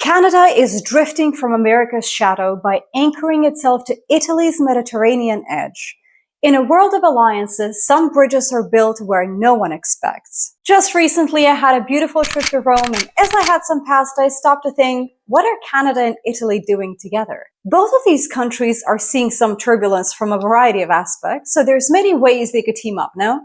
Canada is drifting from America's shadow by anchoring itself to Italy's Mediterranean edge. In a world of alliances, some bridges are built where no one expects. Just recently, I had a beautiful trip to Rome, and as I had some pasta, I stopped to think, what are Canada and Italy doing together? Both of these countries are seeing some turbulence from a variety of aspects, so there's many ways they could team up, no?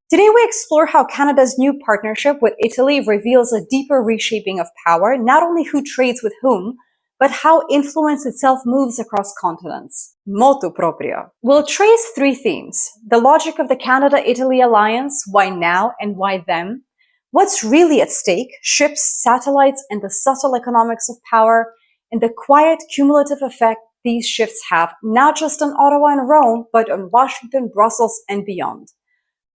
Today we explore how Canada's new partnership with Italy reveals a deeper reshaping of power, not only who trades with whom, but how influence itself moves across continents. Molto proprio. We'll trace three themes: the logic of the Canada-Italy alliance, why now and why them, what's really at stake, ships, satellites, and the subtle economics of power, and the quiet cumulative effect these shifts have, not just on Ottawa and Rome, but on Washington, Brussels, and beyond.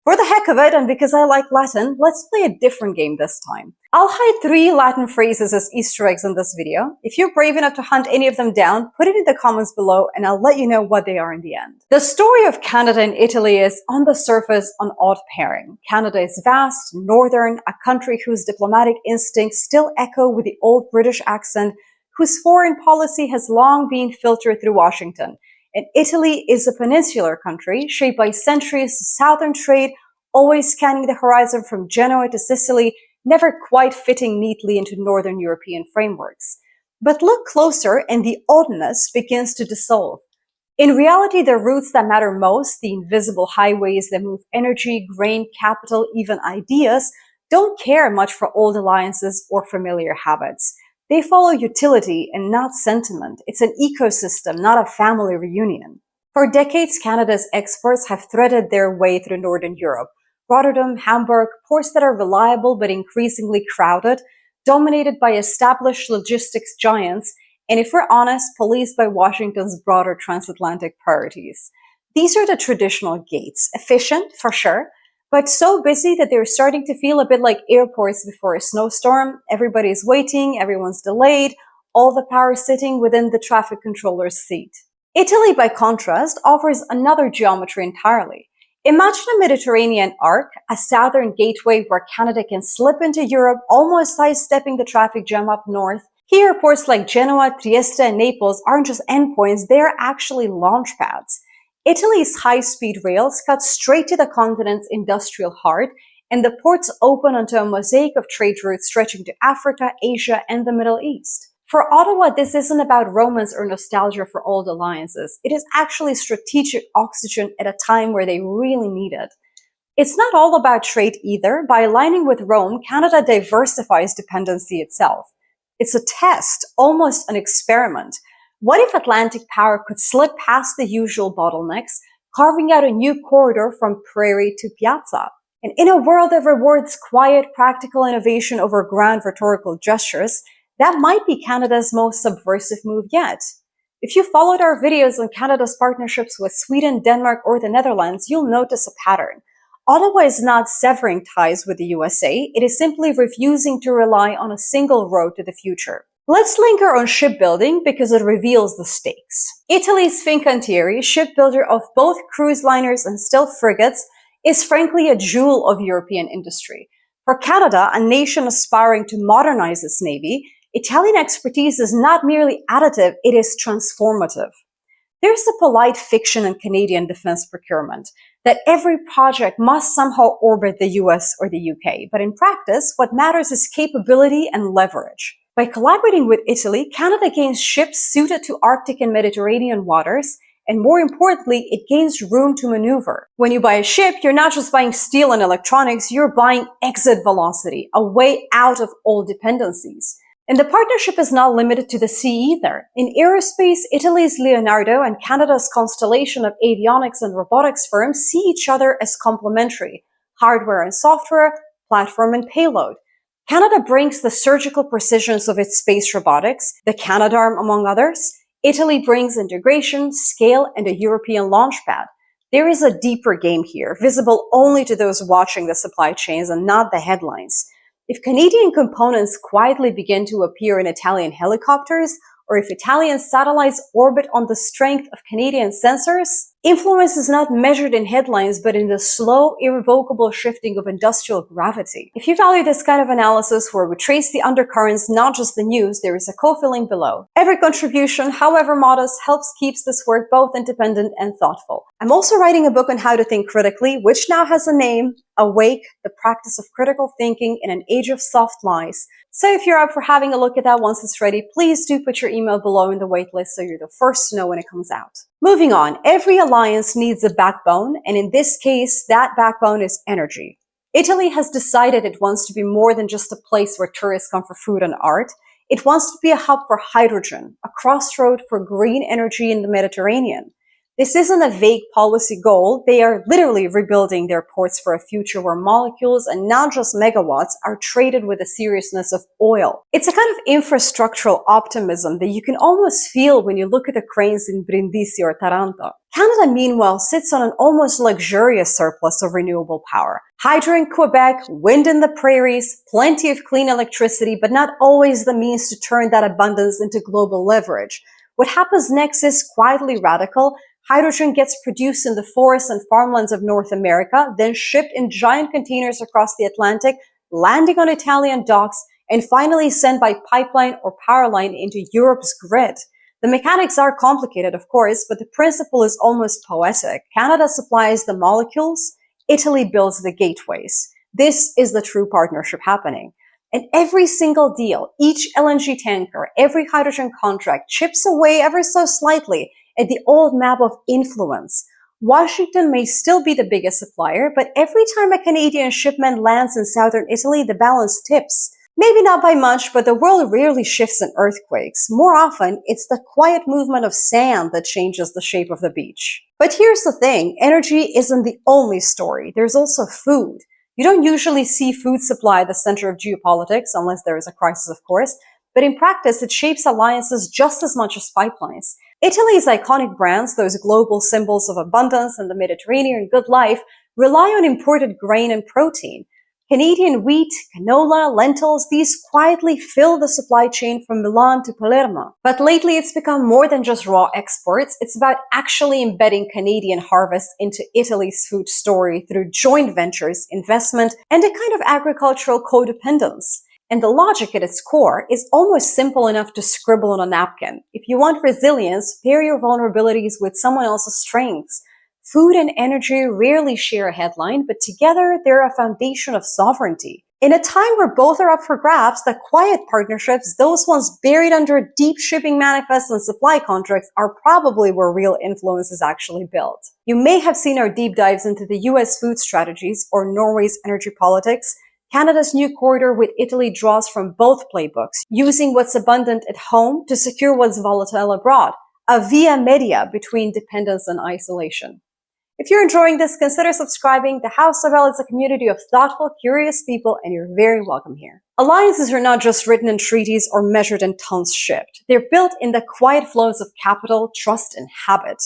For the heck of it, and because I like Latin, let's play a different game this time. I'll hide 3 Latin phrases as Easter eggs in this video. If you're brave enough to hunt any of them down, put it in the comments below and I'll let you know what they are in the end. The story of Canada and Italy is, on the surface, an odd pairing. Canada is vast, northern, a country whose diplomatic instincts still echo with the old British accent, whose foreign policy has long been filtered through Washington. And Italy is a peninsular country shaped by centuries of southern trade, always scanning the horizon from Genoa to Sicily, never quite fitting neatly into northern European frameworks. But look closer and the oddness begins to dissolve. In reality, the routes that matter most, the invisible highways that move energy, grain, capital, even ideas, don't care much for old alliances or familiar habits. They follow utility and not sentiment. It's an ecosystem, not a family reunion. For decades, Canada's exports have threaded their way through Northern Europe. Rotterdam, Hamburg, ports that are reliable but increasingly crowded, dominated by established logistics giants, and if we're honest, policed by Washington's broader transatlantic priorities. These are the traditional gates, efficient for sure, but so busy that they're starting to feel a bit like airports before a snowstorm. Everybody's waiting, everyone's delayed, all the power sitting within the traffic controller's seat. Italy, by contrast, offers another geometry entirely. Imagine a Mediterranean arc, a southern gateway where Canada can slip into Europe, almost sidestepping the traffic jam up north. Here, ports like Genoa, Trieste, and Naples aren't just endpoints, they're actually launch pads. Italy's high-speed rails cut straight to the continent's industrial heart, and the ports open onto a mosaic of trade routes stretching to Africa, Asia, and the Middle East. For Ottawa, this isn't about romance or nostalgia for old alliances. It is actually strategic oxygen at a time where they really need it. It's not all about trade either. By aligning with Rome, Canada diversifies dependency itself. It's a test, almost an experiment. What if Atlantic power could slip past the usual bottlenecks, carving out a new corridor from prairie to piazza? And in a world that rewards quiet, practical innovation over grand rhetorical gestures, that might be Canada's most subversive move yet. If you followed our videos on Canada's partnerships with Sweden, Denmark, or the Netherlands, you'll notice a pattern. Ottawa is not severing ties with the USA, it is simply refusing to rely on a single road to the future. Let's linger on shipbuilding because it reveals the stakes. Italy's Fincantieri, shipbuilder of both cruise liners and stealth frigates, is frankly a jewel of European industry. For Canada, a nation aspiring to modernize its navy, Italian expertise is not merely additive, it is transformative. There's a polite fiction in Canadian defense procurement that every project must somehow orbit the US or the UK, but in practice, what matters is capability and leverage. By collaborating with Italy, Canada gains ships suited to Arctic and Mediterranean waters, and more importantly, it gains room to maneuver. When you buy a ship, you're not just buying steel and electronics, you're buying exit velocity, a way out of old dependencies. And the partnership is not limited to the sea either. In aerospace, Italy's Leonardo and Canada's constellation of avionics and robotics firms see each other as complementary: hardware and software, platform and payload. Canada brings the surgical precisions of its space robotics, the Canadarm among others. Italy brings integration, scale, and a European launchpad. There is a deeper game here, visible only to those watching the supply chains and not the headlines. If Canadian components quietly begin to appear in Italian helicopters, or if Italian satellites orbit on the strength of Canadian sensors, influence is not measured in headlines but in the slow, irrevocable shifting of industrial gravity. If you value this kind of analysis where we trace the undercurrents, not just the news, there is a co-fill link below. Every contribution, however modest, helps keeps this work both independent and thoughtful. I'm also writing a book on how to think critically, which now has a name, Awake, the Practice of Critical Thinking in an Age of Soft Lies. So if you're up for having a look at that once it's ready, please do put your email below in the waitlist so you're the first to know when it comes out. Moving on, every alliance needs a backbone, and in this case, that backbone is energy. Italy has decided it wants to be more than just a place where tourists come for food and art. It wants to be a hub for hydrogen, a crossroad for green energy in the Mediterranean. This isn't a vague policy goal. They are literally rebuilding their ports for a future where molecules and not just megawatts are traded with the seriousness of oil. It's a kind of infrastructural optimism that you can almost feel when you look at the cranes in Brindisi or Taranto. Canada, meanwhile, sits on an almost luxurious surplus of renewable power. Hydro in Quebec, wind in the prairies, plenty of clean electricity, but not always the means to turn that abundance into global leverage. What happens next is quietly radical. Hydrogen gets produced in the forests and farmlands of North America, then shipped in giant containers across the Atlantic, landing on Italian docks, and finally sent by pipeline or power line into Europe's grid. The mechanics are complicated, of course, but the principle is almost poetic. Canada supplies the molecules, Italy builds the gateways. This is the true partnership happening. And every single deal, each LNG tanker, every hydrogen contract chips away ever so slightly at the old map of influence. Washington may still be the biggest supplier, but every time a Canadian shipment lands in southern Italy, the balance tips. Maybe not by much, but the world rarely shifts in earthquakes. More often, it's the quiet movement of sand that changes the shape of the beach. But here's the thing, energy isn't the only story. There's also food. You don't usually see food supply at the center of geopolitics, unless there is a crisis, of course, but in practice, it shapes alliances just as much as pipelines. Italy's iconic brands, those global symbols of abundance and the Mediterranean good life, rely on imported grain and protein. Canadian wheat, canola, lentils, these quietly fill the supply chain from Milan to Palermo. But lately it's become more than just raw exports. It's about actually embedding Canadian harvests into Italy's food story through joint ventures, investment, and a kind of agricultural codependence. And the logic at its core is almost simple enough to scribble on a napkin. If you want resilience, pair your vulnerabilities with someone else's strengths. Food and energy rarely share a headline, but together they're a foundation of sovereignty. In a time where both are up for grabs, the quiet partnerships, those ones buried under deep shipping manifests and supply contracts, are probably where real influence is actually built. You may have seen our deep dives into the US food strategies or Norway's energy politics. Canada's new corridor with Italy draws from both playbooks, using what's abundant at home to secure what's volatile abroad, a via media between dependence and isolation. If you're enjoying this, consider subscribing. The House of L is a community of thoughtful, curious people, and you're very welcome here. Alliances are not just written in treaties or measured in tons shipped. They're built in the quiet flows of capital, trust, and habit.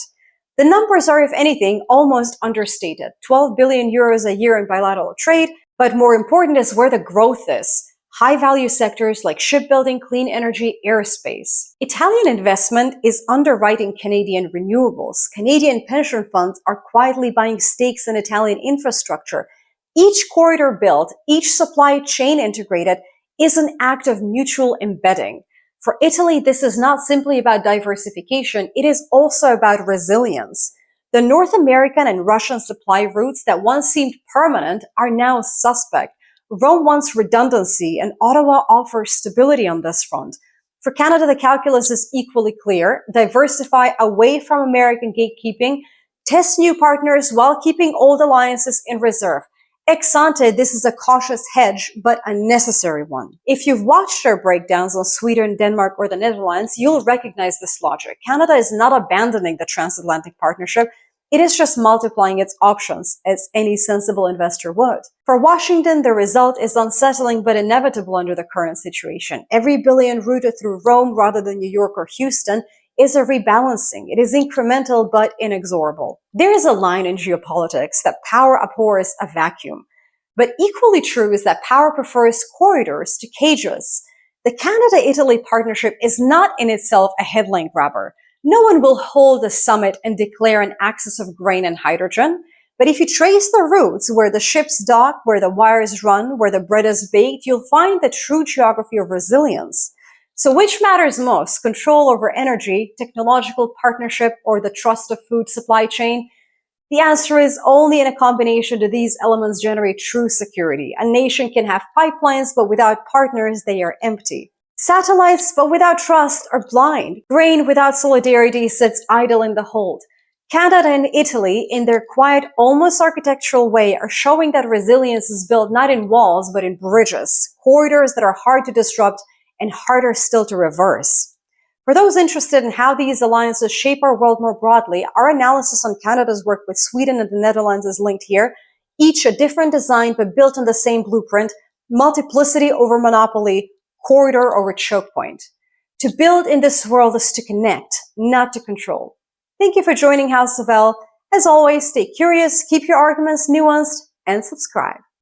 The numbers are, if anything, almost understated. 12 billion euros a year in bilateral trade, but more important is where the growth is. High-value sectors like shipbuilding, clean energy, aerospace. Italian investment is underwriting Canadian renewables. Canadian pension funds are quietly buying stakes in Italian infrastructure. Each corridor built, each supply chain integrated, is an act of mutual embedding. For Italy, this is not simply about diversification, it is also about resilience. The North American and Russian supply routes that once seemed permanent are now suspect. Rome wants redundancy, and Ottawa offers stability on this front. For Canada, the calculus is equally clear. Diversify away from American gatekeeping, test new partners while keeping old alliances in reserve. Ex ante, this is a cautious hedge, but a necessary one. If you've watched our breakdowns on Sweden, Denmark, or the Netherlands, you'll recognize this logic. Canada is not abandoning the transatlantic partnership. It is just multiplying its options, as any sensible investor would. For Washington, the result is unsettling but inevitable under the current situation. Every billion routed through Rome rather than New York or Houston is a rebalancing. It is incremental but inexorable. There is a line in geopolitics that power abhors a vacuum. But equally true is that power prefers corridors to cages. The Canada-Italy partnership is not in itself a headline grabber. No one will hold a summit and declare an axis of grain and hydrogen. But if you trace the routes where the ships dock, where the wires run, where the bread is baked, you'll find the true geography of resilience. So which matters most? Control over energy, technological partnership, or the trust of food supply chain? The answer is only in a combination do these elements generate true security. A nation can have pipelines, but without partners, they are empty. Satellites, but without trust, are blind. Grain without solidarity sits idle in the hold. Canada and Italy, in their quiet, almost architectural way, are showing that resilience is built not in walls, but in bridges, corridors that are hard to disrupt and harder still to reverse. For those interested in how these alliances shape our world more broadly, our analysis on Canada's work with Sweden and the Netherlands is linked here, each a different design but built on the same blueprint: multiplicity over monopoly, corridor over choke point. To build in this world is to connect, not to control. Thank you for joining House of L. As always, stay curious, keep your arguments nuanced, and subscribe.